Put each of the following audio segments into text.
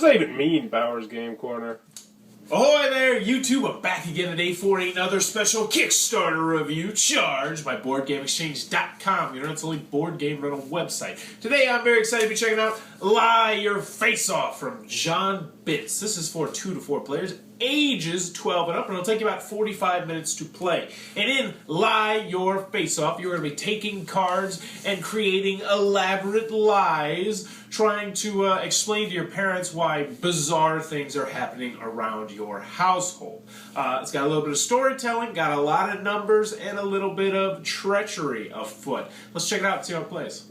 does that even mean, Bowers Game Corner? Ahoy there, YouTube! I'm back again today for another special Kickstarter review charged by BoardGameExchange.com. You know, it's the only board game rental website. Today, I'm very excited to be checking out Lie Your Face Off from John Bitz. This is for 2 to 4 players, ages 12 and up, and it'll take you about 45 minutes to play. And in Lie Your Face Off, you're going to be taking cards and creating elaborate lies, trying to explain to your parents why bizarre things are happening around your household. It's got a little bit of storytelling, got a lot of numbers, and a little bit of treachery afoot. Let's check it out and see how it plays.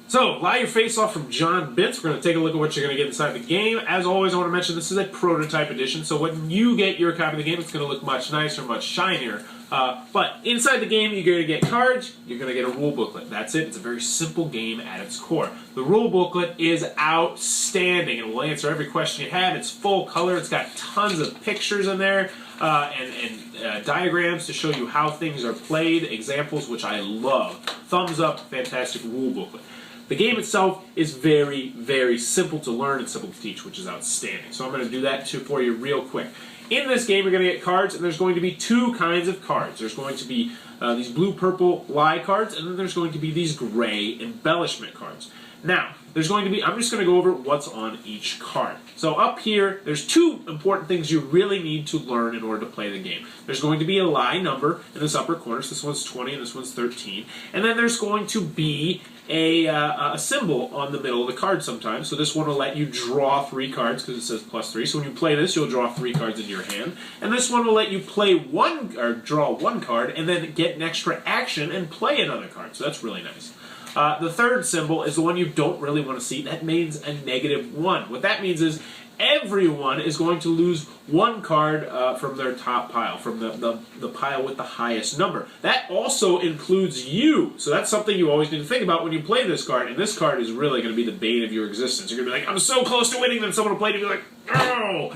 So, Lie Your Face Off from John Bitz. We're going to take a look at what you're going to get inside the game. As always, I want to mention this is a prototype edition, so when you get your copy of the game, it's going to look much nicer, much shinier. But inside the game, you're going to get cards, you're going to get a rule booklet. That's it. It's a very simple game at its core. The rule booklet is outstanding. It will answer every question you have. It's full color. It's got tons of pictures in there and diagrams to show you how things are played, examples, which I love. Thumbs up, fantastic rule booklet. The game itself is very, very simple to learn and simple to teach, which is outstanding. So I'm going to do that for you real quick. In this game, you're going to get cards, and there's going to be two kinds of cards. There's going to be these blue-purple lie cards, and then there's going to be these gray embellishment cards. Now, there's going to be, I'm just going to go over what's on each card. So up here, there's two important things you really need to learn in order to play the game. There's going to be a lie number in this upper corner. So this one's 20 and this one's 13. And then there's going to be a symbol on the middle of the card sometimes. So this one will let you draw 3 cards because it says +3. So when you play this, you'll draw 3 cards into your hand. And this one will let you play draw 1 card and then get an extra action and play another card. So that's really nice. The third symbol is the one you don't really want to see. That means a -1. What that means is everyone is going to lose 1 card from their top pile, from the pile with the highest number. That also includes you. So that's something you always need to think about when you play this card. And this card is really going to be the bane of your existence. You're going to be like, I'm so close to winning, then someone will play it and be like, oh!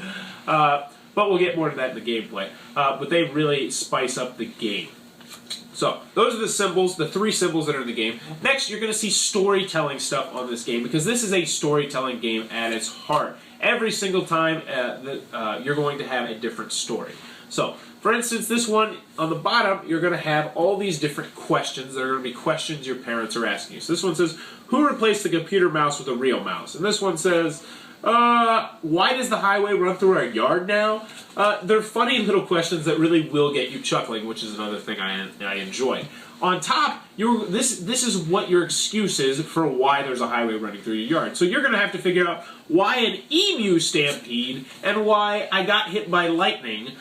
But we'll get more to that in the gameplay. But they really spice up the game. So, those are the symbols, the 3 symbols that are in the game. Next, you're going to see storytelling stuff on this game, because this is a storytelling game at its heart. Every single time, you're going to have a different story. So, for instance, this one, on the bottom, you're going to have all these different questions. They're going to be questions your parents are asking you. So this one says, who replaced the computer mouse with a real mouse? And this one says, why does the highway run through our yard now? They're funny little questions that really will get you chuckling, which is another thing I enjoy. On top, this is what your excuse is for why there's a highway running through your yard. So you're going to have to figure out why an emu stampede and why I got hit by lightning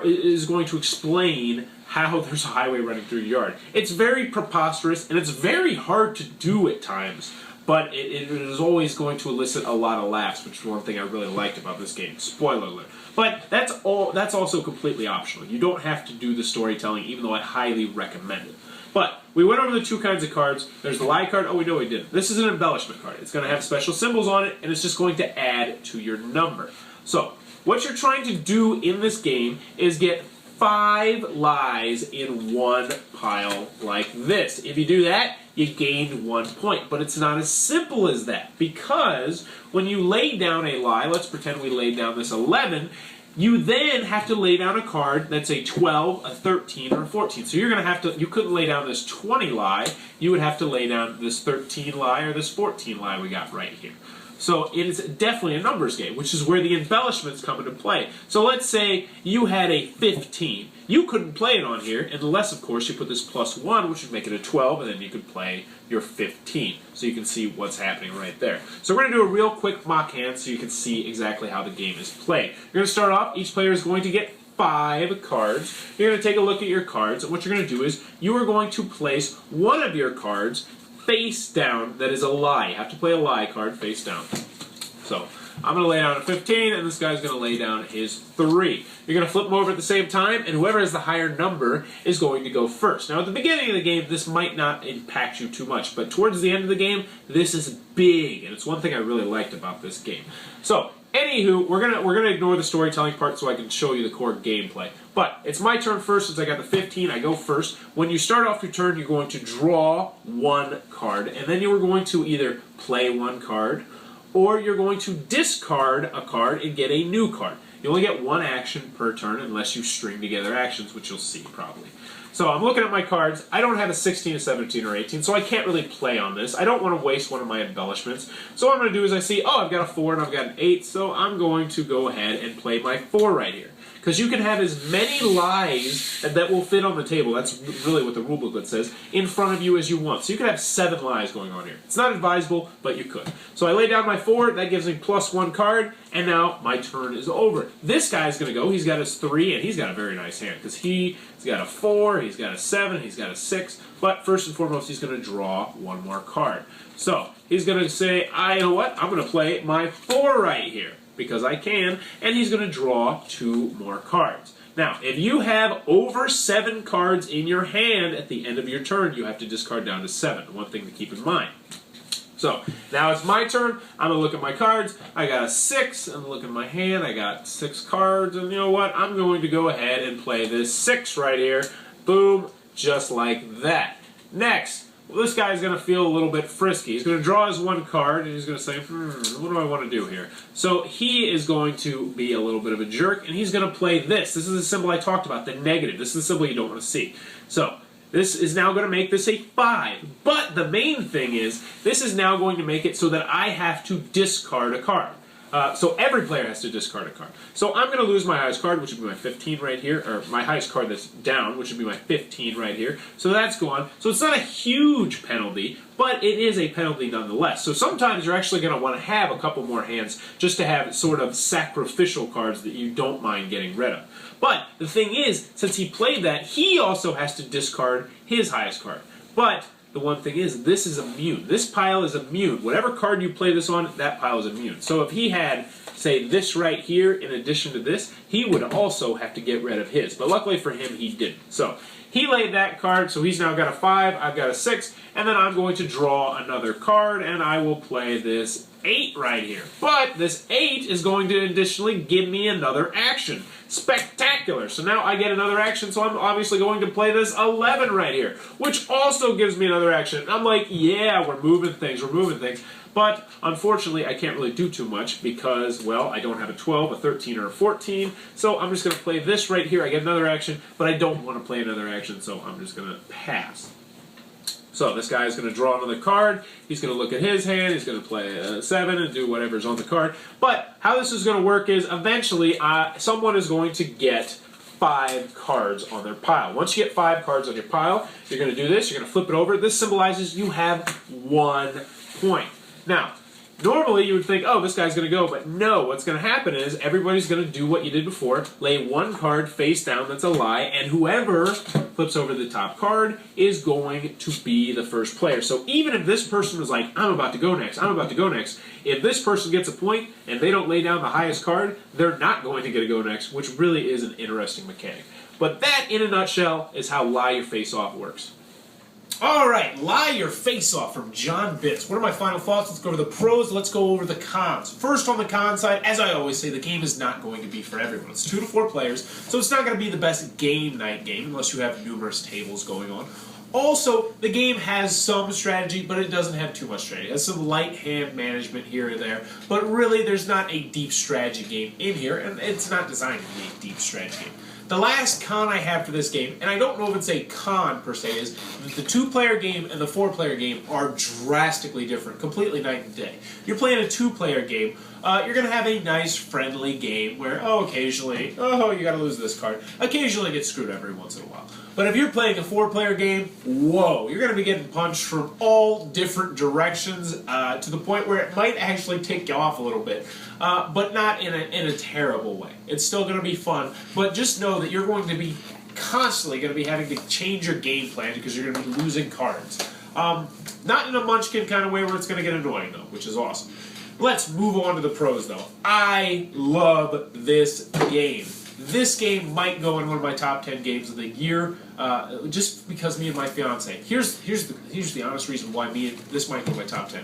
is going to explain how there's a highway running through your yard. It's very preposterous, and it's very hard to do at times. But it is always going to elicit a lot of laughs, which is one thing I really liked about this game. Spoiler alert. But that's also completely optional. You don't have to do the storytelling, even though I highly recommend it. But we went over the 2 kinds of cards. There's the lie card. Oh, we know we didn't. This is an embellishment card. It's going to have special symbols on it, and it's just going to add to your number. So, what you're trying to do in this game is get 5 lies in one pile like this. If you do that, you gained 1 point. But it's not as simple as that, because when you lay down a lie, let's pretend we laid down this 11, you then have to lay down a card that's a 12, a 13, or a 14. So you're going to have to, you couldn't lay down this 20 lie, you would have to lay down this 13 lie or this 14 lie we got right here. So it is definitely a numbers game, which is where the embellishments come into play. So let's say you had a 15. You couldn't play it on here unless, of course, you put this +1, which would make it a 12, and then you could play your 15. So you can see what's happening right there. So we're going to do a real quick mock hand so you can see exactly how the game is played. You're going to start off, each player is going to get 5 cards. You're going to take a look at your cards, and what you're going to do is you are going to place one of your cards face down that is a lie. You have to play a lie card face down. So, I'm going to lay down a 15, and this guy's going to lay down his 3. You're going to flip them over at the same time, and whoever has the higher number is going to go first. Now, at the beginning of the game, this might not impact you too much, but towards the end of the game, this is big, and it's one thing I really liked about this game. So, anywho, we're gonna ignore the storytelling part so I can show you the core gameplay. But it's my turn first since I got the 15. I go first. When you start off your turn, you're going to draw 1 card, and then you are going to either play 1 card, or you're going to discard a card and get a new card. You only get one action per turn unless you string together actions, which you'll see probably. So I'm looking at my cards. I don't have a 16, a 17, or 18, so I can't really play on this. I don't want to waste one of my embellishments. So what I'm going to do is I see, oh, I've got a 4 and I've got an 8, so I'm going to go ahead and play my 4 right here. Because you can have as many lies that will fit on the table, that's really what the rule booklet says, in front of you as you want. So you could have 7 lies going on here. It's not advisable, but you could. So I lay down my 4, that gives me +1 card, and now my turn is over. This guy's going to go, he's got his 3, and he's got a very nice hand, because he's got a 4, he's got a 7, he's got a 6, but first and foremost, he's going to draw one more card. So he's going to say, you know what, I'm going to play my 4 right here, because I can, and he's going to draw 2 more cards. Now, if you have over 7 cards in your hand at the end of your turn, you have to discard down to 7. One thing to keep in mind. So, now it's my turn. I'm going to look at my cards. I got a 6. I'm looking at my hand. I got 6 cards, and you know what? I'm going to go ahead and play this 6 right here. Boom, just like that. Next. Well, this guy's going to feel a little bit frisky. He's going to draw his 1 card, and he's going to say, what do I want to do here? So he is going to be a little bit of a jerk, and he's going to play this. This is the symbol I talked about, the negative. This is the symbol you don't want to see. So this is now going to make this a 5. But the main thing is, this is now going to make it so that I have to discard a card. So every player has to discard a card. So I'm going to lose my highest card, which would be my 15 right here, or my highest card that's down, which would be my 15 right here. So that's gone. So it's not a huge penalty, but it is a penalty nonetheless. So sometimes you're actually going to want to have a couple more hands just to have sort of sacrificial cards that you don't mind getting rid of. But the thing is, since he played that, he also has to discard his highest card. But the one thing is, this is immune. This pile is immune. Whatever card you play this on, that pile is immune. So if he had, say, this right here in addition to this, he would also have to get rid of his. But luckily for him, he didn't. So he laid that card, so he's now got a 5, I've got a 6, and then I'm going to draw another card, and I will play this 8 right here. But this 8 is going to additionally give me another action. Spectacular! So now I get another action, so I'm obviously going to play this 11 right here, which also gives me another action. And I'm like, yeah, we're moving things, we're moving things. But unfortunately, I can't really do too much because, well, I don't have a 12, a 13, or a 14. So I'm just going to play this right here. I get another action, but I don't want to play another action, so I'm just going to pass. So this guy is going to draw another card. He's going to look at his hand. He's going to play a 7 and do whatever's on the card. But how this is going to work is eventually someone is going to get 5 cards on their pile. Once you get 5 cards on your pile, you're going to do this. You're going to flip it over. This symbolizes you have 1 point. Now, normally you would think, oh, this guy's going to go, but no, what's going to happen is everybody's going to do what you did before, lay 1 card face down that's a lie, and whoever flips over the top card is going to be the first player. So even if this person was like, I'm about to go next, I'm about to go next, if this person gets a point and they don't lay down the highest card, they're not going to get a go next, which really is an interesting mechanic. But that, in a nutshell, is how Lie Your Face Off works. Alright, Lie Your Face Off from John Bitts. What are my final thoughts? Let's go over the pros, let's go over the cons. First, on the con side, as I always say, the game is not going to be for everyone. It's 2 to 4 players, so it's not going to be the best game night game unless you have numerous tables going on. Also, the game has some strategy, but it doesn't have too much strategy. It has some light hand management here and there, but really there's not a deep strategy game in here, and it's not designed to be a deep strategy game. The last con I have for this game, and I don't know if it's a con per se, is that the 2-player game and the 4-player game are drastically different, completely night and day. You're playing a 2-player game, you're going to have a nice, friendly game where, occasionally, you got to lose this card. Occasionally get screwed every once in a while. But if you're playing a 4-player game, whoa, you're going to be getting punched from all different directions to the point where it might actually tick you off a little bit, but not in a terrible way. It's still going to be fun, but just know that you're going to be constantly going to be having to change your game plan because you're going to be losing cards. Not in a munchkin kind of way where it's going to get annoying, though, which is awesome. Let's move on to the pros, though. I love this game. This game might go in one of my top 10 games of the year, just because me and my fiance. Here's the honest reason why this might go in my top 10.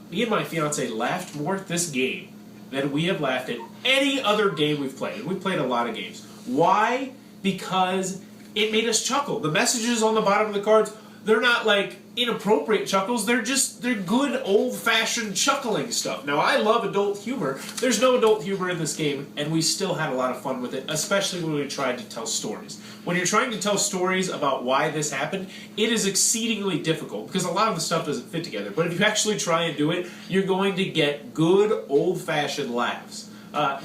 Me and my fiance laughed more at this game than we have laughed at any other game we've played. And we've played a lot of games. Why? Because it made us chuckle. The messages on the bottom of the cards, they're not like inappropriate chuckles. They're good old-fashioned chuckling stuff. Now, I love adult humor. There's no adult humor in this game, and we still had a lot of fun with it, especially when we tried to tell stories. When you're trying to tell stories about why this happened, it is exceedingly difficult because a lot of the stuff doesn't fit together. But if you actually try and do it, you're going to get good old-fashioned laughs.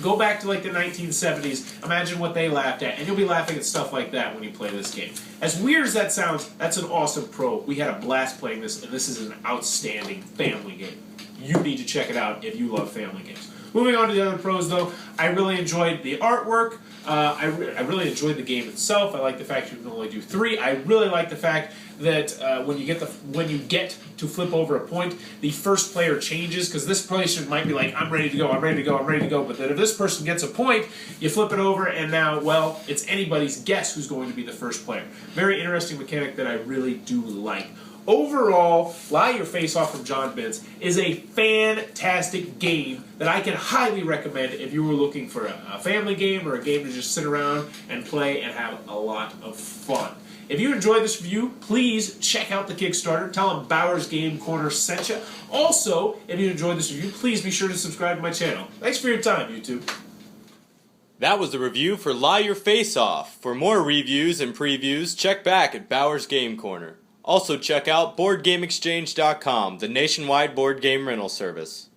Go back to like the 1970s, imagine what they laughed at, and you'll be laughing at stuff like that when you play this game. As weird as that sounds, that's an awesome pro. We had a blast playing this, and this is an outstanding family game. You need to check it out if you love family games. Moving on to the other pros, though, I really enjoyed the artwork. I really enjoyed the game itself. I like the fact you can only do 3. I really like the fact that when you get to flip over a point, the first player changes, because this person might be like, I'm ready to go, I'm ready to go, I'm ready to go. But then if this person gets a point, you flip it over, and now, well, it's anybody's guess who's going to be the first player. Very interesting mechanic that I really do like. Overall, Lie Your Face Off from John Bintz is a fantastic game that I can highly recommend if you were looking for a family game or a game to just sit around and play and have a lot of fun. If you enjoyed this review, please check out the Kickstarter. Tell them Bowers Game Corner sent you. Also, if you enjoyed this review, please be sure to subscribe to my channel. Thanks for your time, YouTube. That was the review for Lie Your Face Off. For more reviews and previews, check back at Bowers Game Corner. Also check out BoardGameExchange.com, the nationwide board game rental service.